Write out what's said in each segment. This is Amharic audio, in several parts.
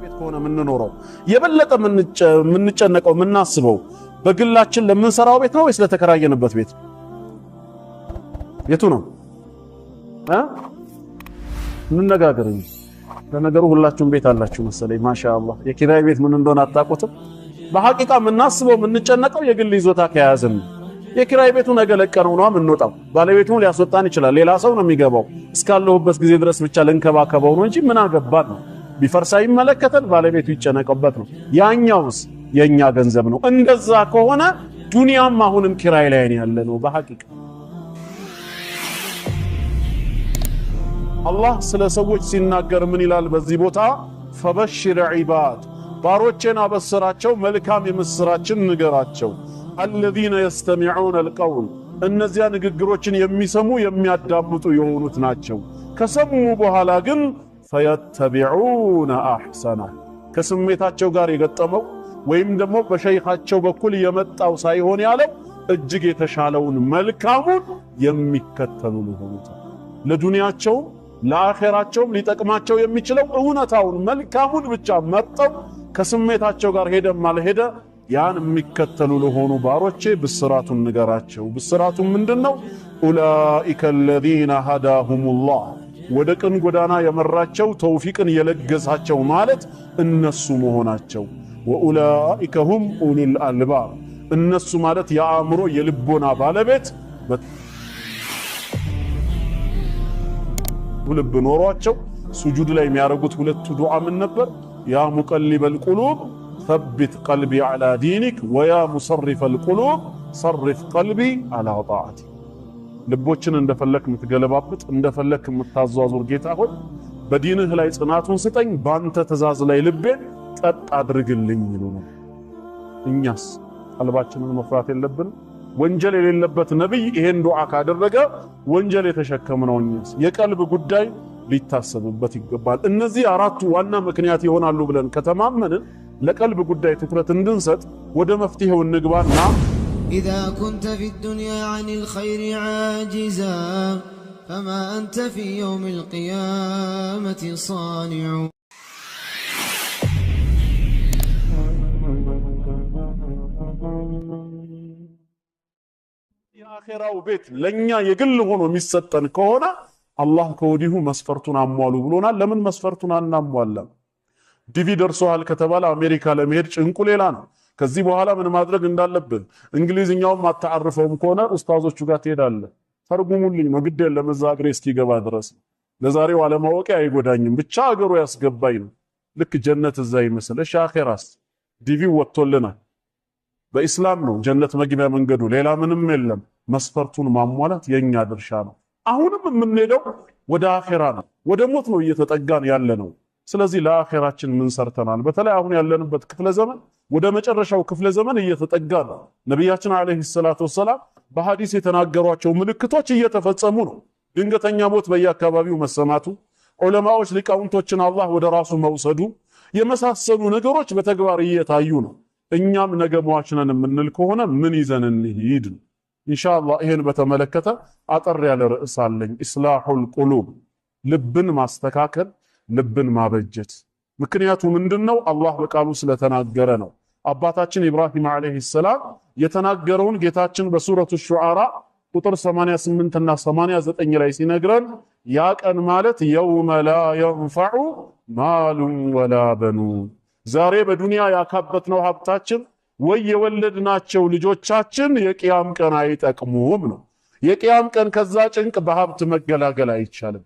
ቤት ሆነ ምን ኖረው የበለጠ ምን ጨነቀው ምን አስበው በግላችን ለምን ሰራው ቤት ነው ወይስ ለተከራየንበት ቤት የቱ ነው እንነጋገር እንጂ ለነገሩ ሁላችሁም ቤት አላችሁ መሰለኝ ማሻአላህ የኪራይ ቤት ምን እንደሆነ አጣቆትም በሐቂቃ ምናስበው ምንጨነቀው የግል ይዞታ ከያዘን የኪራይ ቤቱ ነገ ለቀነው ነው ምንወጣው ባለቤቱን ሊያስወጣን ይችላል ሌላ ሰው ነው የሚገባው እስካለሁበት ጊዜ ድረስ ብቻ ለንከባከበው ነው እንጂ ምን አገባን ነው ቢፈርሳ ይመለከተን ባለቤቱ ይጨነቀበት ነው ያኛውስ የኛ ገንዘብ ነው እንደዛ ከሆነ ዱንያም አሁንም ኪራይ ላይ ያለ ነው በሐቂቃ አላህ ስለ ሰዎች ሲናገር ምን ይላል በዚህ ቦታ ፈበሽር ዒባድ ባሮቼን አበስራቸው መልካም የምስራችን ንገራቸው الذين يستمعون القول እነዚያ ንግግሮችን የሚሰሙ የሚያዳምጡ የሆኑት ናቸው ከሰሙ በኋላ ግን فيتبعون احسنه ከስሜታቸው ጋር የገጠመው ወይም ደግሞ በሸይኻቸው በኩል የመጣው ሳይሆን ያለው እጅግ የተሻለውን መልካሙን የሚከተሉ ነው ለዱንያቸው ለአኺራቸውም ሊጠቅማቸው የሚችለው እውነታውን መልካሙን ብቻ መርጠው ከስሜታቸው ጋር ሄደም አልሄደ ያን የሚከተሉ ለሆኑ ባሮቼ ብስራቱን ንገራቸው ብስራቱ ምንድነው ኡላኢከ الذين هداهم الله ወደ ቅን ጎዳና የመራቸው ተውፊቅን የለገሳቸው ማለት እነሱ መሆናቸው ወኡላኢከ هم اولو الالباب እነሱ ማለት ያአምሮ የልቦና ባለቤት ልብ ኖሯቸው ሱጁድ ላይ የሚያረጉት ሁለቱ ዱዓ ምን ነበር ያ ሙቀልበ القلوب ثبت قلبي على دينك ويا مصرف القلوب صرف قلبي على طاعتك ልቦችን እንደፈለክ ምትገለባበት እንደፈለክ ምታዟዙር ጌታ ሆይ በዲንህ ላይ ጽናቱን ስጠኝ ባንተ ተዛዝ ላይ ልቤን ጠጥ አድርግልኝ ነው እኛስ ቀልባችንን መፍራት የለብንም ወንጀል የሌለበት ነብይ ይሄን ዱዓ ካደረገ ወንጀል የተሸከመው እኛስ የቀልብ ጉዳይ ሊታሰብበት ይገባል እነዚህ አራቱ ዋና ምክንያት ይሆናሉ ብለን ከተማመንን ለቀልብ ጉዳይ ትኩረት እንድንሰጥ ወደ መፍትሄው እንግባና إذا كنت في الدنيا عن الخير عاجزا فما أنت في يوم القيامة صانع የአኺራው ቤት ለኛ የግል ሆኖ የሚሰጠን ከሆነ አላህ ከወዲሁ መስፈርቱን አሟሉ ብሎናል ለምን መስፈርቱን አናሟላም ዲቪ ደርሶሃል ከተባለ አሜሪካ ለመሄድ ጭንቁ ሌላ ነው ከዚህ በኋላ ምን ማድረግ እንዳለብን እንግሊዝኛውን ማታዓርፈውም ከሆነ ኡስታዞቹ ጋር ትሄዳለህ ተርጉሙልኝ ነው ግድ የለም እዛ አገሬ እስኪገባ ድረስ ለዛሬው አለማወቅ አይጎዳኝም ብቻ አገሩ ያስገባኝ ነው ልክ ጀነት እዛ ይመስል እሺ አኺራስ ዲቪ ወጥቶልናል በእስላም ነው ጀነት መግቢያ መንገዱ ሌላ ምንም የለም መስፈርቱን ማሟላት የኛ ድርሻ ነው አሁንም የምንሄደው ወደ አኺራ ነው ወደ ሞት ነው እየተጠጋን ያለ ነው ስለዚህ ለአኺራችን ምን ሰርተናል በተለይ አሁን ያለንበት ክፍለ ዘመን ወደ መጨረሻው ክፍለ ዘመን እየተጠጋ ነው ነብያችን አለይሂ ሰላቱ ወሰለም በሐዲስ የተናገሯቸው ምልክቶች እየተፈጸሙ ነው ድንገተኛ ሞት በየአካባቢው መሰማቱ ዑለማዎች ሊቃውንቶችን አላህ ወደ ራሱ መውሰዱ የመሳሰሉ ነገሮች በተግባር እየታዩ ነው እኛም ነገ ሟች ነን የምንል ከሆነ ምን ይዘን እንሂድ ኢንሻአላህ ይሄን በተመለከተ አጠር ያለ ርዕስ አለኝ ኢስላሁል ቁሉብ ልብን ማስተካከል ልብን ማበጀት ምክንያቱ ምንድነው አላህ በቃሉ ስለተናገረ ነው አባታችን ኢብራሂም አለይሂ ሰላም የተናገረውን ጌታችን በሱረቱ ሹዓራ ቁጥር 88 እና 89 ላይ ሲነግረን ያ ቀን ማለት የውመ ላ ينفع ማሉ ወላ በኑን ዛሬ በዱንያ ያካበትነው ሀብታችን ወይ የወለድናቸው ልጆቻችን የቂያም ቀን አይጠቅሙም ነው የቂያም ቀን ከዛ ጭንቅ በሀብት መገላገል አይቻልም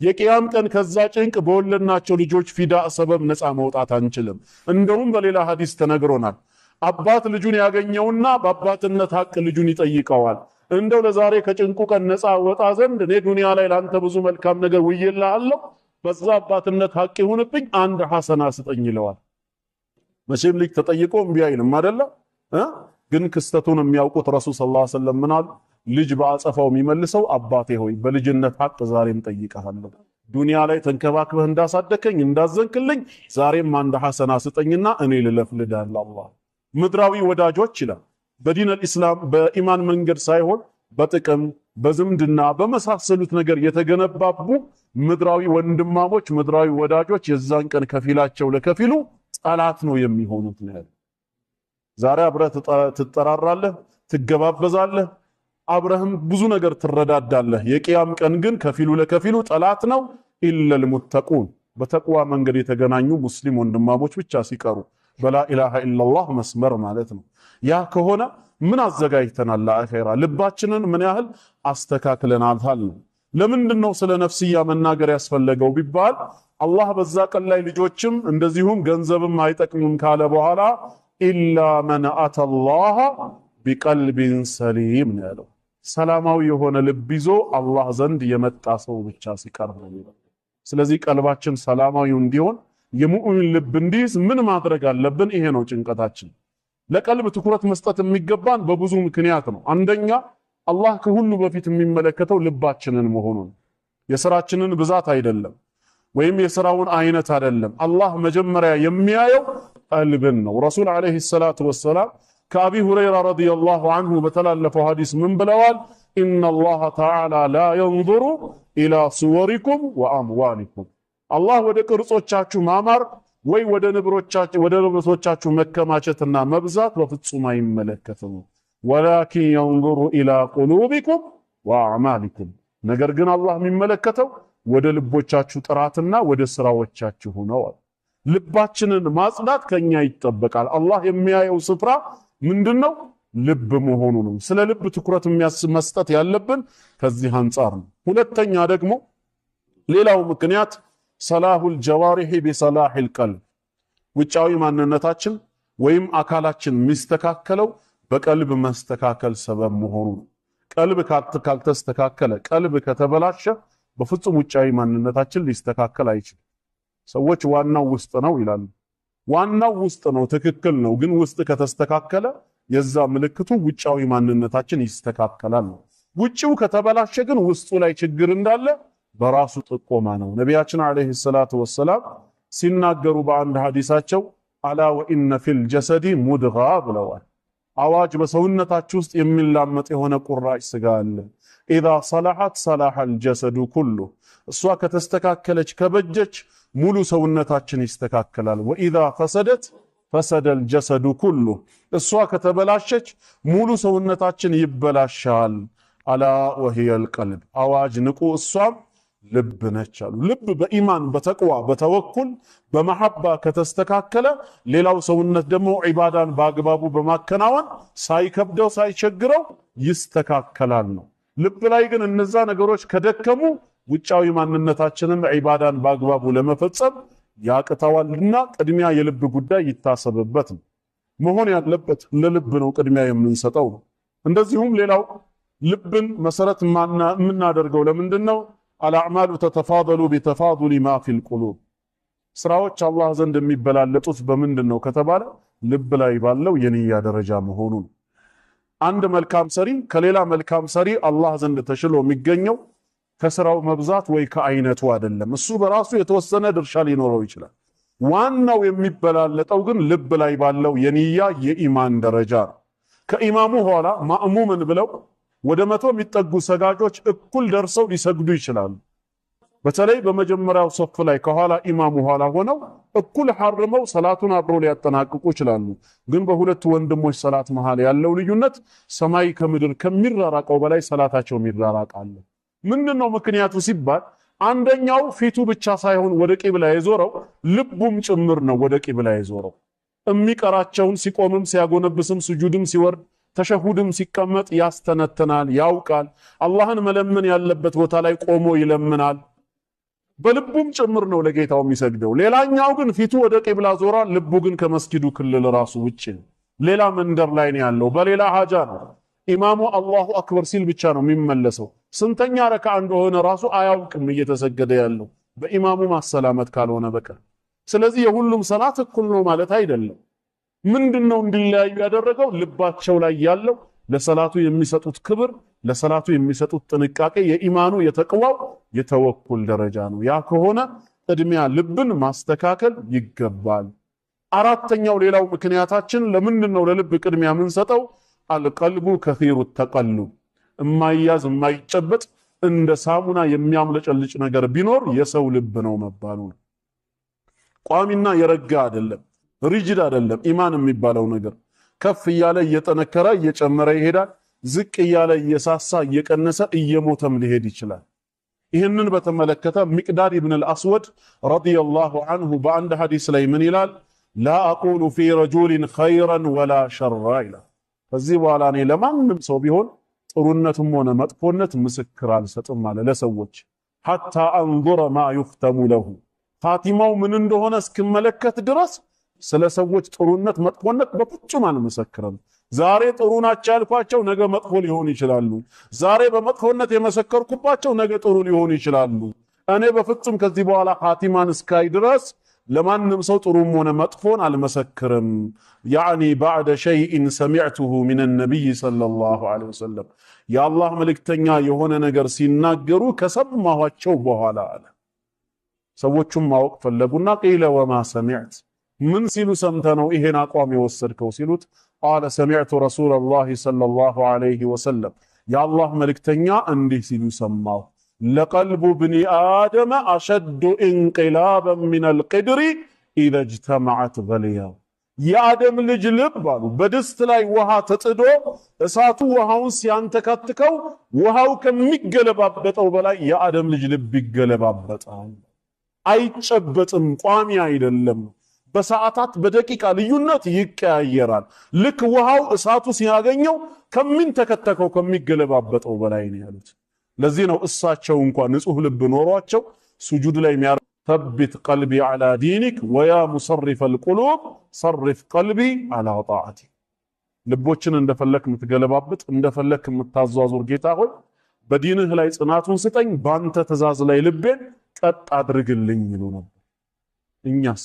የቂያም ቀን ከዛ ጭንቅ በወለድናቸው ልጆች ፊዳ ሰበብ ነፃ መውጣት አንችልም እንደውም በሌላ ሐዲስ ተነግሮናል አባት ልጁን ያገኘውና በአባትነት ሐቅ ልጁን ይጠይቀዋል እንደው ለዛሬ ከጭንቁ ቀን ነፃ ወጣ ዘንድ እኔ ዱንያ ላይ ላንተ ብዙ መልካም ነገር ውይይልሃለሁ በዛ አባትነት ሐቅ ይሁንብኝ አንድ ሐሰና ስጠኝ ይለዋል መቼም ልጅ ተጠይቆ እምቢ አይልም አይደለ ግን ክስተቱን የሚያውቁት ረሱል ሰለላሁ ዐለይሂ ወሰለም ምናል ልጅ በአጸፋው የሚመልሰው አባቴ ሆይ በልጅነት ሐቅ ዛሬም ጠይቀሃለሁ ዱንያ ላይ ተንከባክበህ እንዳሳደከኝ እንዳዘንክልኝ ዛሬም አንድ ሐሰና ስጠኝና እኔ ልለፍልዳል አላህ ምድራዊ ወዳጆች ይላል በዲን الاسلام በኢማን መንገድ ሳይሆን በጥቅም በዝምድና በመሳሰሉት ነገር የተገነባቡ ምድራዊ ወንድማሞች ምድራዊ ወዳጆች የዛን ቀን ከፊላቸው ለከፊሉ ጠላት ነው የሚሆኑት ነው። ዛሬ አብረህ ትጠራራለህ ትገባበዛለህ አብረህም ብዙ ነገር ትረዳዳለህ የቂያም ቀን ግን ከፊሉ ለከፊሉ ጠላት ነው ኢለል ሙተቁን በተቅዋ መንገድ የተገናኙ ሙስሊም ወንድማሞች ብቻ ሲቀሩ በላ ኢላሃ ኢላላህ መስመር ማለት ነው። ያ ከሆነ ምን አዘጋጅተናል ለአኺራ ልባችንን ምን ያህል አስተካክለናል ነው። ለምንድነው ስለ ነፍስያ መናገር ያስፈልገው ቢባል አላህ በዛ ቀን ላይ ልጆችም እንደዚሁም ገንዘብም አይጠቅሙም ካለ በኋላ ኢላ መን አተላህ ቢቀልቢን ሰሊም ነው ያለው። ሰላማዊ የሆነ ልብ ይዞ አላህ ዘንድ የመጣ ሰው ብቻ ሲቀር ነው። ስለዚህ ቀልባችን ሰላማዊ እንዲሆን የሙእሚን ልብ እንዲይዝ ምን ማድረግ አለብን? ይሄ ነው ጭንቀታችን። ለቀልብ ትኩረት መስጠት የሚገባን በብዙ ምክንያት ነው። አንደኛ አላህ ከሁሉ በፊት የሚመለከተው ልባችንን መሆኑን የሥራችንን ብዛት አይደለም ወይም የሥራውን አይነት አይደለም። አላህ መጀመሪያ የሚያየው ቀልብን ነው። ረሱል አለይሂ ሰላቱ ወሰላም ከአቢ ሁረይራ ረዲየላሁ ዐንሁ በተላለፈው ሐዲስ ምን ብለዋል? ኢነላህ ተዓላ ላ የንዙሩ ኢላ ሱወሪኩም ወአምዋሊኩም አላህ ወደ ቅርጾቻችሁ ማማር ወይ ወደ ንብረቶቻችሁ መከማቸትና መብዛት በፍጹም አይመለከትም። ወላኪን የንዙሩ ኢላ ቁሉቢኩም ወአዕማሊኩም ነገር ግን አላህ የሚመለከተው ወደ ልቦቻችሁ ጥራትና ወደ ስራዎቻችሁ ነው። ልባችንን ማጽዳት ከኛ ይጠበቃል። አላህ የሚያየው ስፍራ ምንድነው? ልብ መሆኑ ነው። ስለ ልብ ትኩረት መስጠት ያለብን ከዚህ አንፃር ነው። ሁለተኛ ደግሞ ሌላው ምክንያት ሰላሁል ጀዋሪህ ቢሰላሂል ቀልብ ውጫዊ ማንነታችን ወይም አካላችን የሚስተካከለው በቀልብ መስተካከል ሰበብ መሆኑ ነው። ቀልብ ካልተስተካከለ ቀልብ ከተበላሸ በፍጹም ውጫዊ ማንነታችን ሊስተካከል አይችልም። ሰዎች ዋናው ውስጥ ነው ይላሉ። ዋናው ውስጥ ነው ትክክል ነው። ግን ውስጥ ከተስተካከለ የዛ ምልክቱ ውጫዊ ማንነታችን ይስተካከላል ነው። ውጪው ከተበላሸ ግን ውስጡ ላይ ችግር እንዳለ በራሱ ጥቆማ ነው። ነቢያችን አለይሂ ሰላቱ ወሰላም ሲናገሩ በአንድ ሐዲሳቸው አላ ወኢነ ፊል ጀሰዲ ሙድጋ ብለዋል። አዋጅ በሰውነታችሁ ውስጥ የሚላመጥ የሆነ ቁራጭ ስጋ አለ። ኢዛ ሰላሐት ሰላሐል ጀሰዱ ኩሉ እሷ ከተስተካከለች ከበጀች ሙሉ ሰውነታችን ይስተካከላል። ወኢዛ ፈሰደት ፈሰደል ጀሰዱ ኩሉ እሷ ከተበላሸች ሙሉ ሰውነታችን ይበላሻል። አላ ወሂየል ቀልብ አዋጅ ንቁ እሷም ልብ ነች አሉ። ልብ በኢማን በተቅዋ በተወኩል በመሐባ ከተስተካከለ ሌላው ሰውነት ደግሞ ዒባዳን በአግባቡ በማከናወን ሳይከብደው ሳይቸግረው ይስተካከላል ነው። ልብ ላይ ግን እነዛ ነገሮች ከደከሙ ውጫዊ ማንነታችንን ዒባዳን በአግባቡ ለመፈጸም ያቅተዋልና ቅድሚያ የልብ ጉዳይ ይታሰብበት ነው። መሆን ያለበት ለልብ ነው ቅድሚያ የምንሰጠው ነው። እንደዚሁም ሌላው ልብን መሰረት የምናደርገው ለምንድነው? አልአዕማሉ ተተፋደሉ ቢተፋዱሊ ማ ፊል ቁሉብ ስራዎች አላህ ዘንድ የሚበላለጡት በምንድነው ከተባለ ልብ ላይ ባለው የንያ ደረጃ መሆኑ ነው። አንድ መልካም ሰሪ ከሌላ መልካም ሰሪ አላህ ዘንድ ተሽሎ የሚገኘው ከስራው መብዛት ወይ ከአይነቱ አይደለም። እሱ በራሱ የተወሰነ ድርሻ ሊኖረው ይችላል። ዋናው የሚበላለጠው ግን ልብ ላይ ባለው የንያ የኢማን ደረጃ ነው። ከኢማሙ ኋላ ማእሙምን ብለው ወደ 100 የሚጠጉ ሰጋጆች እኩል ደርሰው ሊሰግዱ ይችላሉ። በተለይ በመጀመሪያው ሶፍ ላይ ከኋላ ኢማሙ ኋላ ሆነው እኩል ሐርመው ሰላቱን አብሮ ሊያጠናቅቁ ይችላሉ። ግን በሁለት ወንድሞች ሰላት መሃል ያለው ልዩነት ሰማይ ከምድር ከሚራራቀው በላይ ሰላታቸው ይራራቃል። ምንድነው ምክንያቱ ሲባል አንደኛው ፊቱ ብቻ ሳይሆን ወደ ቂብላ የዞረው ልቡም ጭምር ነው ወደ ቂብላ የዞረው። የሚቀራቸውን ሲቆምም ሲያጎነብስም ስጁድም ሲወርድ ተሸሁድም ሲቀመጥ ያስተነተናል ያውቃል። አላህን መለመን ያለበት ቦታ ላይ ቆሞ ይለምናል። በልቡም ጭምር ነው ለጌታው የሚሰግደው። ሌላኛው ግን ፊቱ ወደ ቂብላ ዞራ ልቡ ግን ከመስጊዱ ክልል ራሱ ውጪ ነው። ሌላ መንደር ላይ ነው ያለው። በሌላ ሐጃ ነው። ኢማሙ አላሁ አክበር ሲል ብቻ ነው የሚመለሰው። ስንተኛ ረካዓ እንደሆነ ራሱ አያውቅም እየተሰገደ ያለው በኢማሙ ማሰላመት ካልሆነ በቀር። ስለዚህ የሁሉም ሰላት እኩል ነው ማለት አይደለም። ምንድነው እንዲለያዩ ያደረገው? ልባቸው ላይ ያለው ለሰላቱ የሚሰጡት ክብር፣ ለሰላቱ የሚሰጡት ጥንቃቄ፣ የኢማኑ የተቅዋው የተወኩል ደረጃ ነው። ያ ከሆነ ቅድሚያ ልብን ማስተካከል ይገባል። አራተኛው ሌላው ምክንያታችን ለምንድነው ለልብ ቅድሚያ የምንሰጠው? አልቀልቡ ከሲሩ ተቀሉብ የማይያዝ የማይጨበጥ እንደ ሳሙና የሚያምለጨልጭ ነገር ቢኖር የሰው ልብ ነው መባሉ ነው። ቋሚና የረጋ አይደለም፣ ሪጅድ አይደለም። ኢማን የሚባለው ነገር ከፍ እያለ እየጠነከረ እየጨመረ ይሄዳል። ዝቅ እያለ እየሳሳ እየቀነሰ እየሞተም ሊሄድ ይችላል። ይህንን በተመለከተ ሚቅዳድ ኢብን አልአስወድ ረዲየላሁ ዐንሁ በአንድ ሐዲስ ላይ ምን ይላል? ላ አቁሉ ፊ ረጁሊን ኸይረን ወላ ሸራ ይላል። ከዚህ በኋላ እኔ ለማንም ሰው ቢሆን ጥሩነትም ሆነ መጥፎነት ምስክር አልሰጥም አለ ለሰዎች ሐታ አንዙረ ማ ዩኽተሙ ለሁ ኻቲማው ምን እንደሆነ እስክመለከት ድረስ ስለ ሰዎች ጥሩነት መጥፎነት በፍጹም አልመሰክርም። ዛሬ ጥሩ ናቸው ያልኳቸው ነገ መጥፎ ሊሆኑ ይችላሉ። ዛሬ በመጥፎነት የመሰከርኩባቸው ነገ ጥሩ ሊሆኑ ይችላሉ። እኔ በፍጹም ከዚህ በኋላ ኻቲማን እስካይ ድረስ ለማንም ሰው ጥሩም ሆነ መጥፎን አልመሰክርም። ያዕኒ ባዕደ ሸይኢን ሰሚዕቱሁ ሚን ነቢይ ሰለላሁ ዐለይሂ ወሰለም የአላህ መልእክተኛ የሆነ ነገር ሲናገሩ ከሰማኋቸው በኋላ አለ። ሰዎቹም ማወቅ ፈለጉና ቂለ ወማ ሰሚዕት ምን ሲሉ ሰምተ ነው ይሄን አቋም የወሰድከው ሲሉት ቃለ ሰሚዕቱ ረሱለላህ ሰለላሁ ዐለይሂ ወሰለም የአላህ መልእክተኛ እንዲህ ሲሉ ሰማሁ ለቀልቡ ብኒ አደመ አሸዱ እንቅላበን ሚነል ቅድሪ ኢዘ እጅተመዐት ገሊያው የአደም ልጅ ልብ አሉ በድስት ላይ ውሃ ተጥዶ እሳቱ ውሃውን ሲያንተካትከው ውሃው ከሚገለባበጠው በላይ የአደም ልጅ ልብ ይገለባበጣል። አይጨበጥም፣ ቋሚ አይደለም። በሰዓታት በደቂቃ ልዩነት ይቀያየራል። ልክ ውሃው እሳቱ ሲያገኘው ከሚንተከተከው ከሚገለባበጠው በላይ ነው ያሉት። ለዚህ ነው እሳቸው እንኳን ንጹህ ልብ ኖሯቸው ሱጁድ ላይ ثبت قلبي على دينك ويا مصرف القلوب صرف قلبي على طاعتك ልቦችን እንደፈለክ ምትገለባብጥ እንደፈለክ ምታዟዙር ጌታ ሆይ በዲንህ ላይ ጽናቱን ስጠኝ ባንተ ተዛዝ ላይ ልቤን ቀጥ አድርግልኝ ይሉ ነበር። እኛስ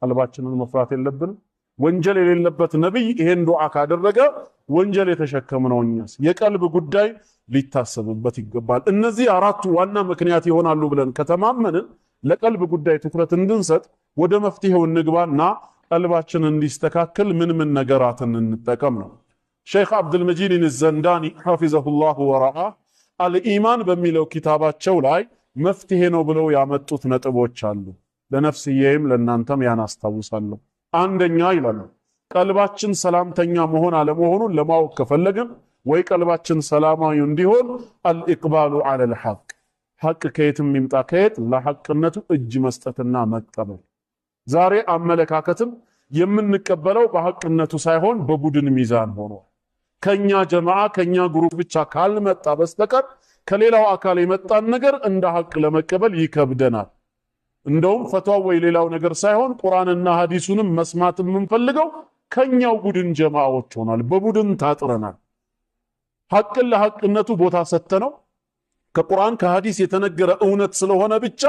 ቀልባችንን መፍራት የለብንም? ወንጀል የሌለበት ነብይ ይሄን ዱዓ ካደረገ ወንጀል የተሸከመው እኛስ የቀልብ ጉዳይ ሊታሰብበት ይገባል። እነዚህ አራቱ ዋና ምክንያት ይሆናሉ ብለን ከተማመንን ለቀልብ ጉዳይ ትኩረት እንድንሰጥ ወደ መፍትሄው እንግባና ቀልባችን እንዲስተካከል ምን ነገራትን እንጠቀም ነው። ሼክ አብዱል መጂድ አልዘንዳኒ ሐፊዘሁላሁ ወረአ አልኢማን በሚለው ኪታባቸው ላይ መፍትሄ ነው ብለው ያመጡት ነጥቦች አሉ። ለነፍስዬም ለናንተም ያን አስተዋውሳለሁ። አንደኛ ይላሉ ቀልባችን ሰላምተኛ መሆን አለመሆኑን ለማወቅ ከፈለግን ወይ ቀልባችን ሰላማዊ እንዲሆን አልኢቅባሉ ዐለል ሐቅ ሐቅ ከየትም ይምጣ ከየት ለሐቅነቱ እጅ መስጠትና መቀበል። ዛሬ አመለካከትም የምንቀበለው በሐቅነቱ ሳይሆን በቡድን ሚዛን ሆኖ ከኛ ጀማዓ ከኛ ግሩፕ ብቻ ካልመጣ በስተቀር ከሌላው አካል የመጣን ነገር እንደ ሐቅ ለመቀበል ይከብደናል። እንደውም ፈትዋ ወይ ሌላው ነገር ሳይሆን ቁርአንና ሐዲሱንም መስማት የምንፈልገው ከኛው ቡድን ጀማዓዎች ሆናል። በቡድን ታጥረናል። ሐቅን ለሐቅነቱ ቦታ ሰጥተነው ከቁርአን ከሐዲስ የተነገረ እውነት ስለሆነ ብቻ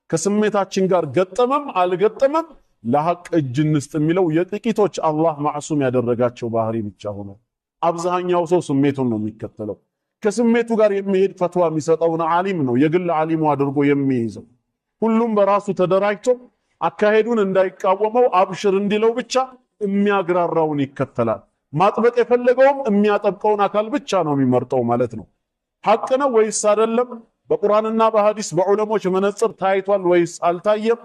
ከስሜታችን ጋር ገጠመም አልገጠመም ለሐቅ እጅ እንስጥ የሚለው የጥቂቶች አላህ ማዕሱም ያደረጋቸው ባህሪ ብቻ ሆነ። አብዛኛው ሰው ስሜቱን ነው የሚከተለው። ከስሜቱ ጋር የሚሄድ ፈትዋ የሚሰጠውን ዓሊም ነው የግል ዓሊሙ አድርጎ የሚይዘው። ሁሉም በራሱ ተደራጅቶ አካሄዱን እንዳይቃወመው አብሽር እንዲለው ብቻ የሚያግራራውን ይከተላል። ማጥበቅ የፈለገውም የሚያጠብቀውን አካል ብቻ ነው የሚመርጠው ማለት ነው። ሐቅ ነው ወይስ አይደለም? በቁርአንና በሐዲስ በዑለሞች መነጽር ታይቷል ወይስ አልታየም?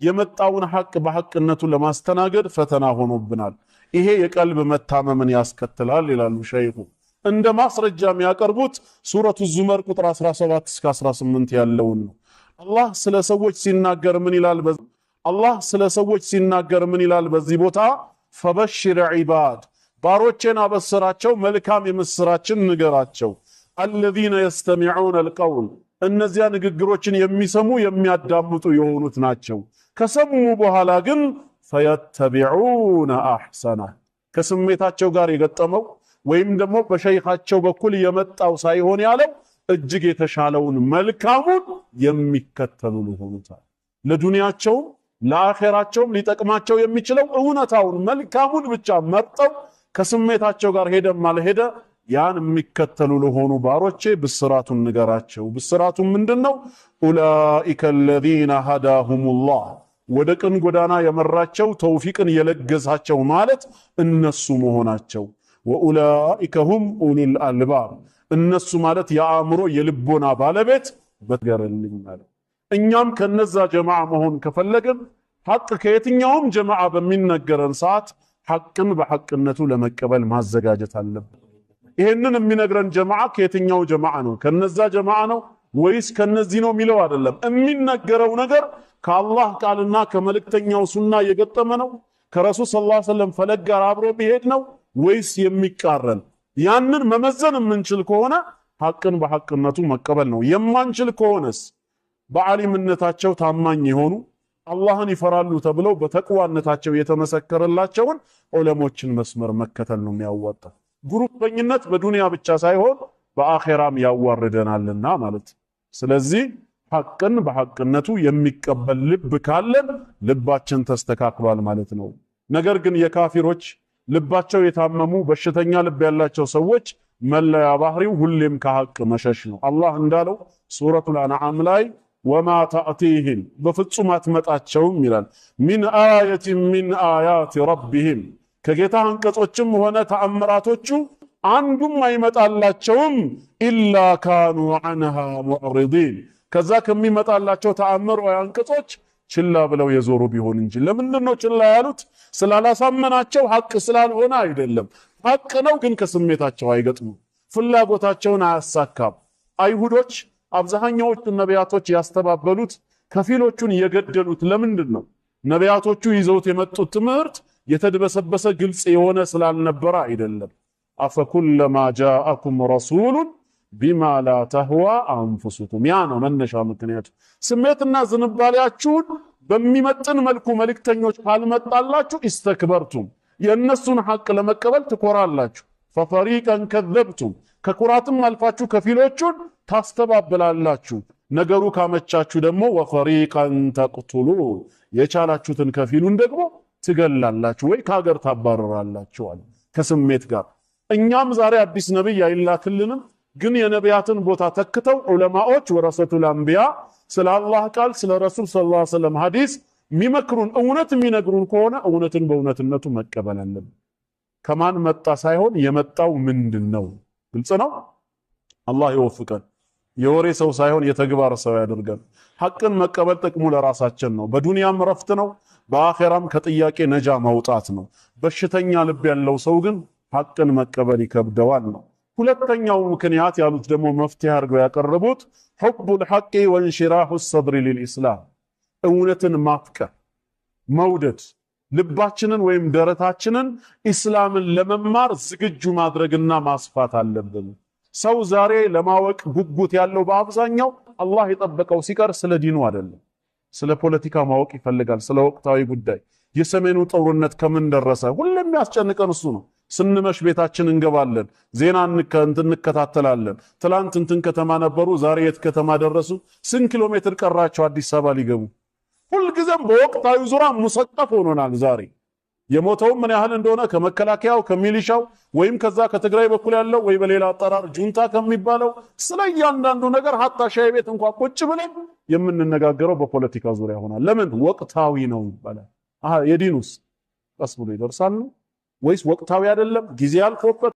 የመጣውን ሐቅ በሐቅነቱ ለማስተናገድ ፈተና ሆኖብናል። ይሄ የቀልብ መታመምን ያስከትላል ይላሉ ሸይኹ። እንደ ማስረጃ የሚያቀርቡት ሱረቱ ዙመር ቁጥር 17 እስከ 18 ያለውን ነው። አላህ ስለ ሰዎች ሲናገር ምን ይላል በዚህ ቦታ? ፈበሽር ዒባድ ባሮቼን አበስራቸው መልካም የምስራችን ንገራቸው الذين يستمعون القول እነዚያ ንግግሮችን የሚሰሙ የሚያዳምጡ የሆኑት ናቸው። ከሰሙ በኋላ ግን فيتبعون احسنه ከስሜታቸው ጋር የገጠመው ወይም ደግሞ በሸይኻቸው በኩል የመጣው ሳይሆን ያለው እጅግ የተሻለውን መልካሙን የሚከተሉ ይሆኑታል። ለዱንያቸው ለአኺራቸው ሊጠቅማቸው የሚችለው እውነታውን መልካሙን ብቻ መርጠው ከስሜታቸው ጋር ሄደም አልሄደ ያን የሚከተሉ ለሆኑ ባሮቼ ብስራቱን ንገራቸው። ብስራቱ ምንድነው? ኡላኢከ الذين هداهم الله ወደ ቅን ጎዳና የመራቸው ተውፊቅን የለገሳቸው ማለት እነሱ መሆናቸው። ወኡላኢከ ሁም ኡሉል አልባብ እነሱ ማለት የአእምሮ የልቦና ባለቤት በትገርልኝ ማለት። እኛም ከነዛ ጀማዓ መሆን ከፈለግን ሐቅ ከየትኛውም ጀማዓ በሚነገረን ሰዓት ሐቅን በሐቅነቱ ለመቀበል ማዘጋጀት አለብን። ይሄንን የሚነግረን ጀማዓ ከየትኛው ጀማዓ ነው? ከነዛ ጀማዓ ነው ወይስ ከነዚህ ነው የሚለው አይደለም። የሚነገረው ነገር ከአላህ ቃልና ከመልእክተኛው ሱና የገጠመ ነው? ከረሱል ሰለላሁ ዐለይሂ ወሰለም ፈለግ ጋር አብሮ ቢሄድ ነው ወይስ የሚቃረን? ያንን መመዘን የምንችል ከሆነ ሐቅን በሐቅነቱ መቀበል ነው። የማንችል ከሆነስ በዓሊምነታቸው ታማኝ የሆኑ አላህን ይፈራሉ ተብለው በተቅዋነታቸው የተመሰከረላቸውን ዑለሞችን መስመር መከተል ነው የሚያዋጣ። ግሩፕኝነት በዱንያ ብቻ ሳይሆን በአኼራም ያዋርደናልና ማለት። ስለዚህ ሐቅን በሐቅነቱ የሚቀበል ልብ ካለን ልባችን ተስተካክሏል ማለት ነው። ነገር ግን የካፊሮች ልባቸው የታመሙ በሽተኛ ልብ ያላቸው ሰዎች መለያ ባህሪው ሁሌም ከሐቅ መሸሽ ነው። አላህ እንዳለው ሱረቱል አንዓም ላይ ወማ ተእቲህም በፍጹም አትመጣቸውም ይላል ሚን አየትን ሚን አያት ረቢህም ከጌታ አንቀጾችም ሆነ ተአምራቶቹ አንዱም አይመጣላቸውም ኢላ ካኑ ዐንሃ ሙዕሪዲን ከዛ ከሚመጣላቸው ተአምር ወይ አንቀጾች ችላ ብለው የዞሩ ቢሆን እንጂ። ለምንድን ነው ችላ ያሉት? ስላላሳመናቸው ሐቅ ስላልሆነ አይደለም። ሐቅ ነው ግን ከስሜታቸው አይገጥሙም፣ ፍላጎታቸውን አያሳካም። አይሁዶች አብዛኛዎቹ ነቢያቶች ያስተባበሉት ከፊሎቹን የገደሉት ለምንድን ነው? ነቢያቶቹ ይዘውት የመጡት ትምህርት የተደበሰበሰ ግልጽ የሆነ ስላልነበረ አይደለም። አፈኩለማ ጃአኩም ረሱሉን ቢማ ላ ተህዋ አንፉሱኩም ያ ነው መነሻ ምክንያቱ። ስሜትና ዝንባሌያችሁን በሚመጥን መልኩ መልእክተኞች ካልመጣላችሁ ኢስተክበርቱም የእነሱን ሐቅ ለመቀበል ትኮራላችሁ። ፈፈሪቀን ከዘብቱም ከኩራትም አልፋችሁ ከፊሎቹን ታስተባብላላችሁ። ነገሩ ካመቻችሁ ደግሞ ወፈሪቀን ተቅቱሉን የቻላችሁትን ከፊሉን ደግሞ ትገላላችሁ ወይ ከሀገር ታባረራላችሁ አለ ከስሜት ጋር። እኛም ዛሬ አዲስ ነብይ አይላክልንም፣ ግን የነቢያትን ቦታ ተክተው ዑለማዎች ወረሰቱል አንቢያ ስለ አላህ ቃል ስለ ረሱል ሰለላሁ ዐለይሂ ወሰለም ሐዲስ የሚመክሩን እውነት የሚነግሩን ከሆነ እውነትን በእውነትነቱ መቀበል አለብን። ከማን መጣ ሳይሆን የመጣው ምንድነው? ግልጽ ነው። አላህ ይወፍቀን። የወሬ ሰው ሳይሆን የተግባር ሰው ያደርገን። ሐቅን መቀበል ጥቅሙ ለራሳችን ነው። በዱንያም ረፍት ነው፣ በአኼራም ከጥያቄ ነጃ ማውጣት ነው። በሽተኛ ልብ ያለው ሰው ግን ሐቅን መቀበል ይከብደዋል ነው። ሁለተኛው ምክንያት ያሉት ደግሞ መፍትሄ አድርገው ያቀረቡት ሑቡል ሐቂ ወንሽራሁ ሰድሪ ሊልኢስላም እውነትን ማፍቀር መውደድ፣ ልባችንን ወይም ደረታችንን ኢስላምን ለመማር ዝግጁ ማድረግና ማስፋት አለብን። ሰው ዛሬ ለማወቅ ጉጉት ያለው በአብዛኛው አላህ የጠበቀው ሲቀር ስለ ዲኑ አይደለም፣ ስለ ፖለቲካ ማወቅ ይፈልጋል። ስለ ወቅታዊ ጉዳይ የሰሜኑ ጦርነት ከምን ደረሰ ሁሉም ያስጨንቀን እሱ ነው። ስንመሽ ቤታችን እንገባለን፣ ዜና እንከታተላለን። ትላንት እንትን ከተማ ነበሩ፣ ዛሬ የት ከተማ ደረሱ፣ ስንት ኪሎ ሜትር ቀራቸው አዲስ አበባ ሊገቡ። ሁልጊዜም በወቅታዊ ዙሪያ ሙሰቀፍ ሆኖናል። ዛሬ የሞተው ምን ያህል እንደሆነ ከመከላከያው ከሚሊሻው ወይም ከዛ ከትግራይ በኩል ያለው ወይ በሌላ አጠራር ጁንታ ከሚባለው ስለ እያንዳንዱ ነገር ሀታ ሻይ ቤት እንኳን ቁጭ ብለን የምንነጋገረው በፖለቲካ ዙሪያ ሆናል። ለምን? ወቅታዊ ነው ይባላል። የዲኑስ ቀስ ብሎ ይደርሳል ወይስ ወቅታዊ አይደለም ጊዜ አልፎበት